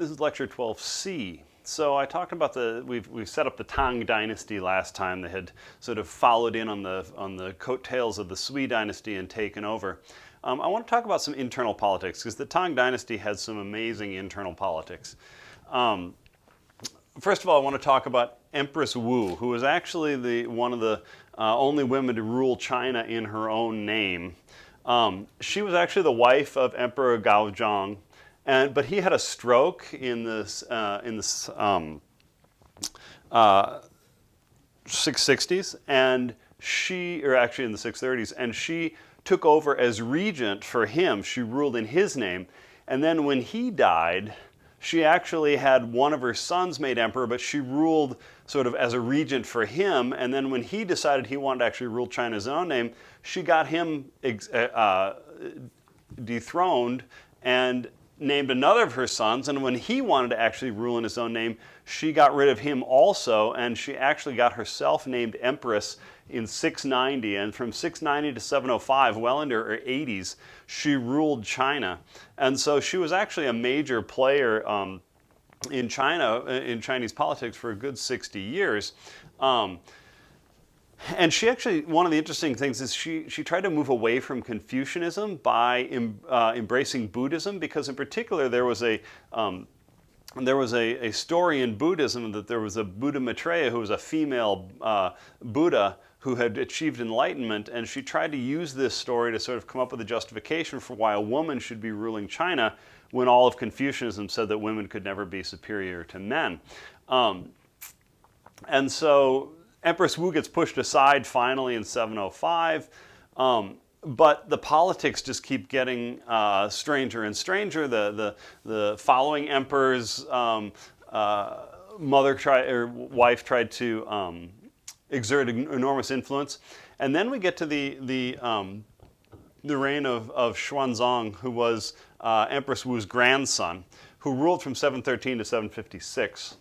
This is lecture 12C. So I talked about we've set up the Tang Dynasty last time. They had sort of followed in on the coattails of the Sui Dynasty and taken over. I want to talk about some internal politics because the Tang Dynasty had some amazing internal politics. First of all, I want to talk about Empress Wu, who was actually one of the only women to rule China in her own name. She was actually the wife of Emperor Gaozhong. But he had a stroke in the 660s, or actually in the 630s, and she took over as regent for him. She ruled in his name, and then when he died, she actually had one of her sons made emperor, but she ruled sort of as a regent for him. And then when he decided he wanted to actually rule China in his own name, she got him dethroned and named another of her sons, and when he wanted to actually rule in his own name, she got rid of him also, and she actually got herself named empress in 690, and from 690 to 705, well into her 80s, she ruled China. And so she was actually a major player in China, in Chinese politics for a good 60 years. And she actually, one of the interesting things is she tried to move away from Confucianism by embracing Buddhism, because in particular there was a story in Buddhism that there was a Buddha Maitreya who was a female Buddha who had achieved enlightenment, and she tried to use this story to sort of come up with a justification for why a woman should be ruling China when all of Confucianism said that women could never be superior to men. And so Empress Wu gets pushed aside finally in 705, but the politics just keep getting stranger and stranger. The following emperor's wife tried to exert enormous influence, and then we get to the reign of Xuanzang, who was Empress Wu's grandson, who ruled from 713 to 756.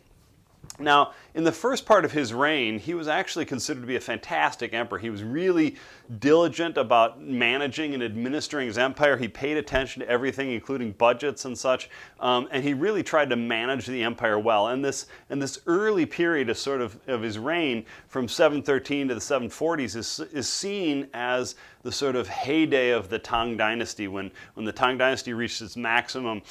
Now, in the first part of his reign, he was actually considered to be a fantastic emperor. He was really diligent about managing and administering his empire. He paid attention to everything, including budgets and such, and he really tried to manage the empire well. And this early period of his reign, from 713 to the 740s, is seen as the sort of heyday of the Tang Dynasty, when the Tang Dynasty reached its maximum,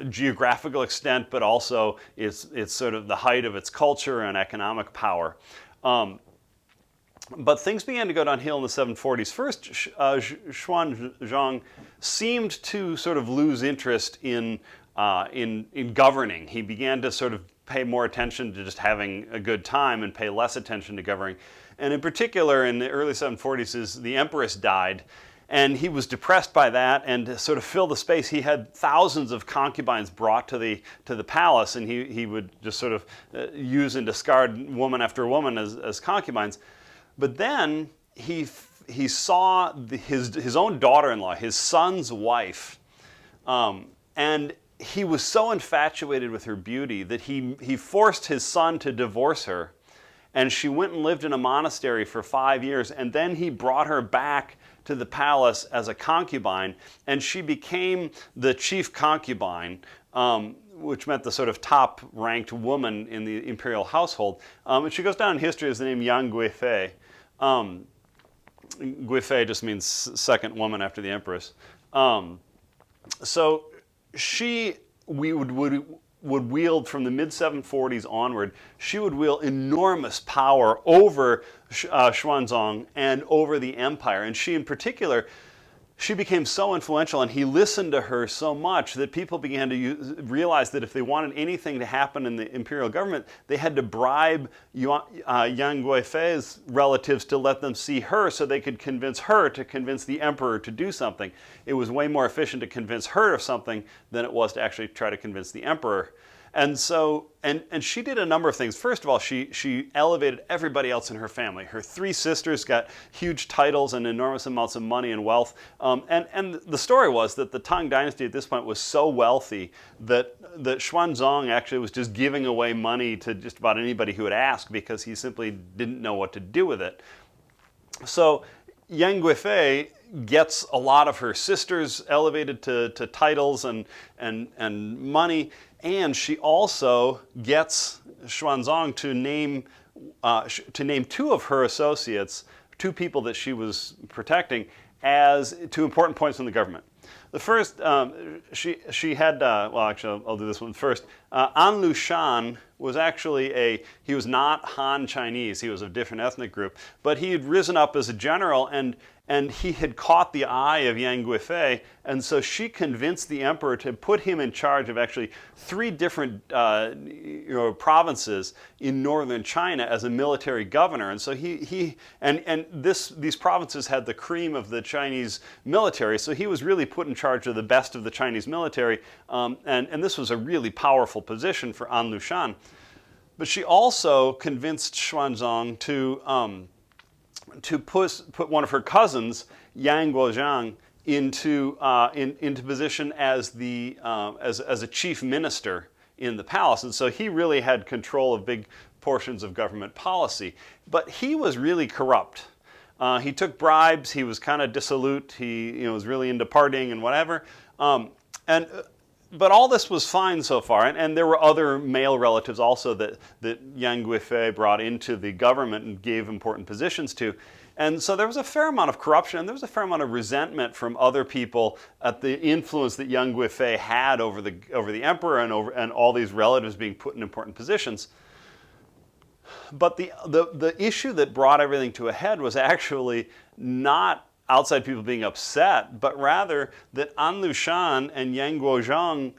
geographical extent, but also it's sort of the height of its culture and economic power. But things began to go downhill in the 740s. First, Xuanzang seemed to sort of lose interest in governing. He began to sort of pay more attention to just having a good time and pay less attention to governing. And in particular, in the early 740s, the empress died, and he was depressed by that, and to sort of fill the space, he had thousands of concubines brought to the palace, and he would just sort of use and discard woman after woman as concubines. But then he saw his own daughter-in-law, his son's wife, and he was so infatuated with her beauty that he forced his son to divorce her, and she went and lived in a monastery for 5 years, and then he brought her back to the palace as a concubine, and she became the chief concubine, which meant the sort of top-ranked woman in the imperial household. And she goes down in history as the name Yang Guifei. Guifei just means second woman after the empress. So we would wield, from the mid-740s onward, she would wield enormous power over Xuanzang and over the empire. And she in particular, she became so influential, and he listened to her so much that people began to realize that if they wanted anything to happen in the imperial government, they had to bribe Yang Guifei's relatives to let them see her so they could convince her to convince the emperor to do something. It was way more efficient to convince her of something than it was to actually try to convince the emperor. And so, and she did a number of things. First of all, she elevated everybody else in her family. Her 3 sisters got huge titles and enormous amounts of money and wealth. And the story was that the Tang Dynasty at this point was so wealthy that Xuanzang actually was just giving away money to just about anybody who would ask, because he simply didn't know what to do with it. So Yang Guifei gets a lot of her sisters elevated to titles and money, and she also gets Xuanzang to name two of her associates, two people that she was protecting, as two important points in the government. The first, she had, well, actually, I'll do this one first. An Lushan was actually he was not Han Chinese, he was of a different ethnic group, but he had risen up as a general, and he had caught the eye of Yang Guifei, and so she convinced the emperor to put him in charge of actually three different provinces in northern China as a military governor. And so these provinces had the cream of the Chinese military, so he was really put in charge of the best of the Chinese military, and this was a really powerful position for An Lushan. But she also convinced Xuanzang to put one of her cousins, Yang Guozhang, into position as as a chief minister in the palace, and so he really had control of big portions of government policy. But he was really corrupt. He took bribes. He was kind of dissolute. He was really into partying and whatever. But all this was fine so far, and there were other male relatives also that Yang Guifei brought into the government and gave important positions to. And so there was a fair amount of corruption, and there was a fair amount of resentment from other people at the influence that Yang Guifei had over the emperor and all these relatives being put in important positions. But the issue that brought everything to a head was actually not outside people being upset, but rather that An Lushan and Yang Guozhang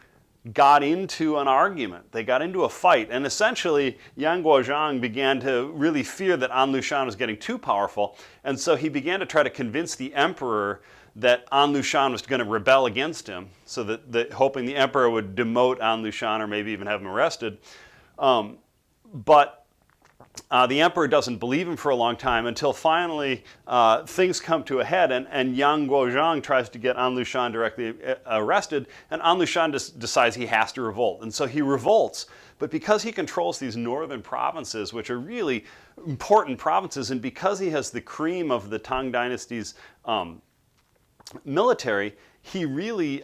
got into an argument. They got into a fight, and essentially Yang Guozhang began to really fear that An Lushan was getting too powerful, and so he began to try to convince the emperor that An Lushan was going to rebel against him, so that hoping the emperor would demote An Lushan or maybe even have him arrested. But the emperor doesn't believe him for a long time until finally things come to a head, and Yang Guozhang tries to get An Lushan directly arrested, and An Lushan decides he has to revolt. And so he revolts, but because he controls these northern provinces, which are really important provinces, and because he has the cream of the Tang Dynasty's military, he really,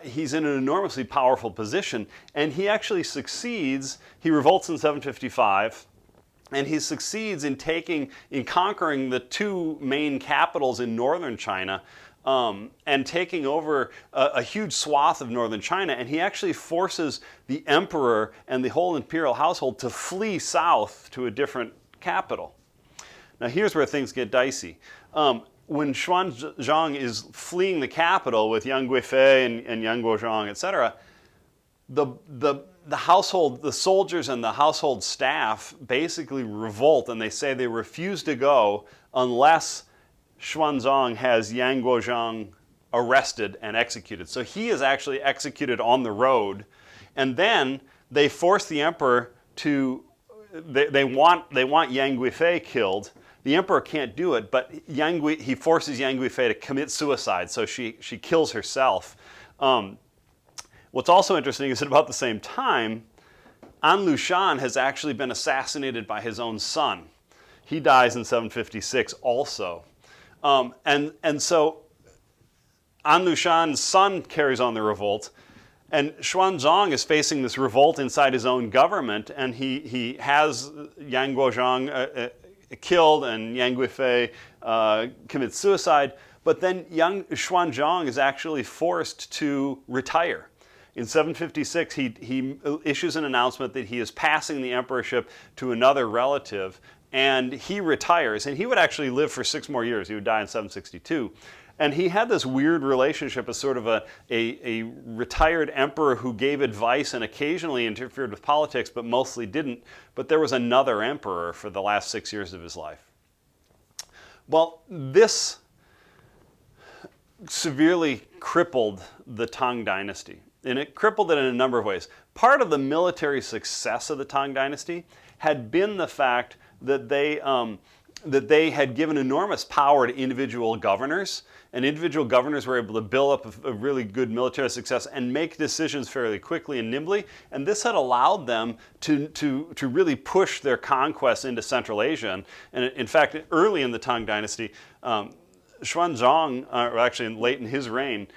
he's in an enormously powerful position, and he actually succeeds. He revolts in 755, and he succeeds in conquering the two main capitals in northern China, and taking over a huge swath of northern China, and he actually forces the emperor and the whole imperial household to flee south to a different capital. Now here's where things get dicey. When Xuanzang is fleeing the capital with Yang Guifei and Yang Guozhang, etc., the household, the soldiers and the household staff basically revolt, and they say they refuse to go unless Xuanzang has Yang Guozhang arrested and executed. So he is actually executed on the road, and then they force the emperor to. They want Yang Guifei killed. The emperor can't do it, but he forces Yang Guifei to commit suicide. So she kills herself. What's also interesting is at about the same time, An Lushan has actually been assassinated by his own son. He dies in 756 also. And so An Lushan's son carries on the revolt, and Xuanzang is facing this revolt inside his own government, and he has Yang Guozhang killed and Yang Guifei commits suicide, but then Xuanzang is actually forced to retire. In 756, he issues an announcement that he is passing the emperorship to another relative, and he retires. And he would actually live for 6 more years. He would die in 762. And he had this weird relationship as sort of a retired emperor who gave advice and occasionally interfered with politics, but mostly didn't. But there was another emperor for the last 6 years of his life. Well, this severely crippled the Tang Dynasty. And it crippled it in a number of ways. Part of the military success of the Tang Dynasty had been the fact that they had given enormous power to individual governors, and individual governors were able to build up a really good military success and make decisions fairly quickly and nimbly, and this had allowed them to really push their conquests into Central Asia. And in fact, early in the Tang Dynasty, Xuanzang, or actually late in his reign,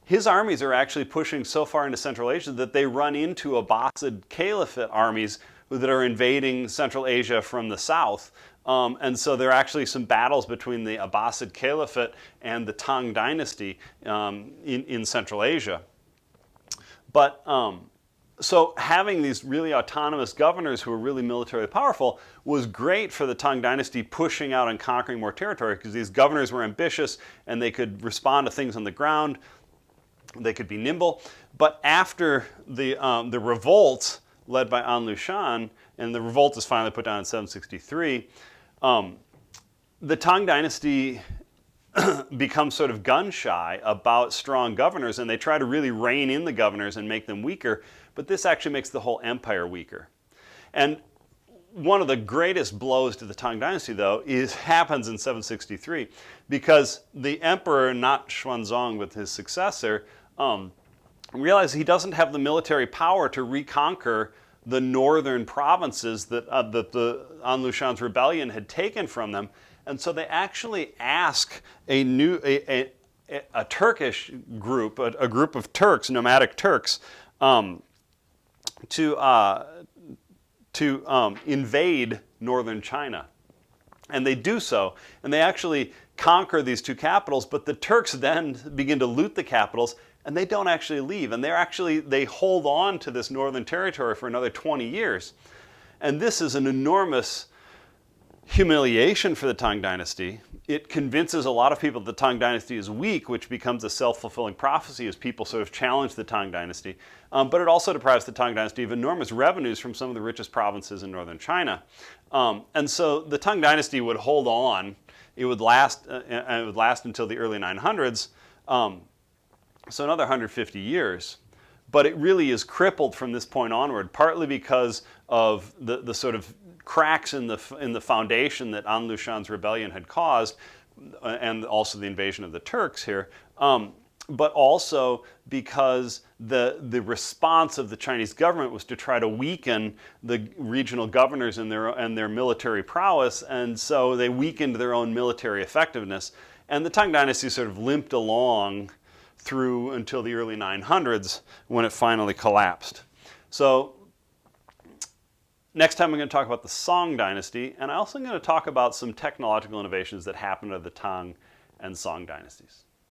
his armies are actually pushing so far into Central Asia that they run into Abbasid Caliphate armies that are invading Central Asia from the south. And so there are actually some battles between the Abbasid Caliphate and the Tang Dynasty in Central Asia. But so having these really autonomous governors who were really militarily powerful was great for the Tang Dynasty pushing out and conquering more territory, because these governors were ambitious and they could respond to things on the ground. They could be nimble. But after the revolt led by An Lushan, and the revolt is finally put down in 763, the Tang Dynasty becomes sort of gun-shy about strong governors, and they try to really rein in the governors and make them weaker, but this actually makes the whole empire weaker. And one of the greatest blows to the Tang Dynasty, though, happens in 763, because the emperor, not Xuanzang but his successor, realizes he doesn't have the military power to reconquer the northern provinces that the An Lushan's rebellion had taken from them. And so they actually ask a Turkish group, a group of Turks, nomadic Turks, to invade northern China. And they do so, and they actually conquer these two capitals, but the Turks then begin to loot the capitals, and they don't actually leave. And they hold on to this northern territory for another 20 years. And this is an enormous humiliation for the Tang Dynasty. It convinces a lot of people that the Tang Dynasty is weak, which becomes a self-fulfilling prophecy as people sort of challenge the Tang Dynasty. But it also deprives the Tang Dynasty of enormous revenues from some of the richest provinces in northern China. And so the Tang Dynasty would hold on. It would last, and it would last until the early 900s, so another 150 years. But it really is crippled from this point onward, partly because of the sort of cracks in the foundation that An Lushan's rebellion had caused, and also the invasion of the Turks here, but also because the response of the Chinese government was to try to weaken the regional governors and their military prowess, and so they weakened their own military effectiveness. And the Tang Dynasty sort of limped along through until the early 900s, when it finally collapsed. So next time I'm going to talk about the Song Dynasty, and I'm also going to talk about some technological innovations that happened under the Tang and Song dynasties.